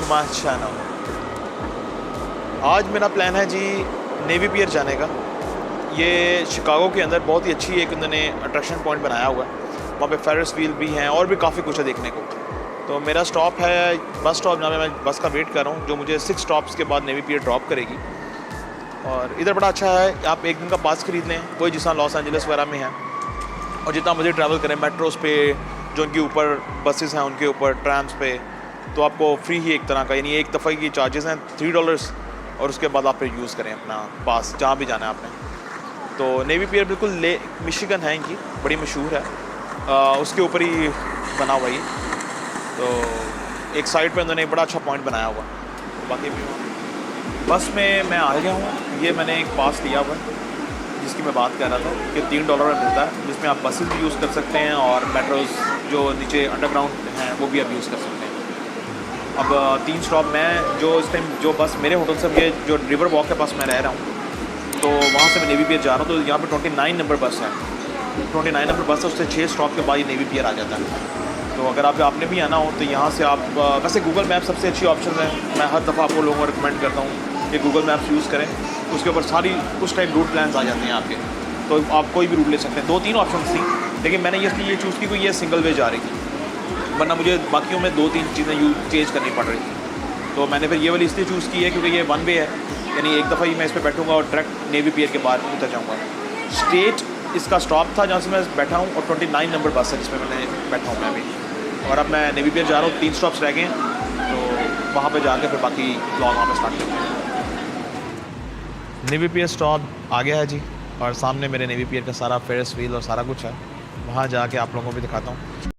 To my channel. आज मेरा plan है जी नेवी पियर जाने का। ये शिकागो के अंदर बहुत ही अच्छी एक उन्होंने अट्रैक्शन पॉइंट बनाया हुआ है। वहाँ पे फेरिस व्हील भी हैं और भी काफ़ी कुछ है देखने को। तो मेरा स्टॉप है बस स्टॉप, जहाँ मैं बस का वेट कर रहा हूँ, जो मुझे 6 स्टॉप्स के बाद नेवी पियर ड्रॉप करेगी। और इधर बड़ा अच्छा है, आप एक दिन का पास खरीद लें, कोई जिस लॉस एंजलिस वगैरह में है, और जितना मुझे ट्रैवल करें मेट्रोज़ पे, जो उनके ऊपर बसेस हैं उनके ऊपर ट्रैम्स पे, तो आपको फ्री ही एक तरह का, यानी एक दफ़ा की चार्जेस हैं $3, और उसके बाद आप फिर यूज़ करें अपना पास जहाँ भी जाना है आपने। तो नेवी पियर बिल्कुल मिशिगन है, इनकी बड़ी मशहूर है, उसके ऊपर ही बना हुआ ये। तो एक साइड पे उन्होंने एक बड़ा अच्छा पॉइंट बनाया हुआ। तो बाकी भी बस में मैं आ गया हूँ। ये मैंने एक पास लिया हुआ है जिसकी मैं बात कर रहा था कि $3 में मिलता है, जिसमें आप बसेस भी यूज़ कर सकते हैं और मेट्रोज़ जो नीचे अंडरग्राउंड हैं वो भी आप यूज़ कर सकते हैं। अब 3 स्टॉप मैं जो इस टाइम जो बस मेरे होटल से, ये जो रिवर वॉक के पास मैं रह रहा हूँ, तो वहाँ से मैं नेवी पियर जा रहा हूँ। तो यहाँ पे 29 नंबर बस है, 29 नंबर बस है, उससे 6 स्टॉप के बाद ये नेवी पियर आ जाता है। तो अगर आपने भी आना हो तो यहाँ से आप, वैसे गूगल मैप सबसे अच्छी ऑप्शन है। मैं हर दफ़ा आपको लोगों को रिकमेंड करता हूँ कि गूगल मैप्स यूज़ करें, उसके ऊपर सारी उस टाइप रूट प्लान्स आ जाते हैं आपके, तो आप कोई भी रूट ले सकते हैं। 2-3 ऑप्शन थी, लेकिन मैंने ये चूज़ की कि ये सिंगल वे जा रही थी, वरना मुझे बाकियों में 2-3 चीज़ें चेंज करनी पड़ रही थी। तो मैंने फिर ये वाली इसलिए चूज़ की है क्योंकि ये 1 वे है, यानी एक दफ़ा ही मैं इस पर बैठूँगा और डायरेक्ट नेवी पियर के बाद उतर जाऊँगा। स्टेट इसका स्टॉप था जहाँ से मैं बैठा हूँ, और 29 नंबर बस है जिसमें मैंने बैठा हूँ मैं अभी। और अब मैं नेवी पियर जा रहा हूँ, 3 स्टॉप्स रह गए हैं, तो वहाँ पे जाके फिर बाकी ब्लॉग वहाँ पे स्टार्ट करते हैं। नेवी पियर स्टॉप आ गया है जी, और सामने मेरे नेवी पियर का सारा फेरिस व्हील और सारा कुछ है। वहाँ जाके आप लोगों को भी दिखाता हूँ।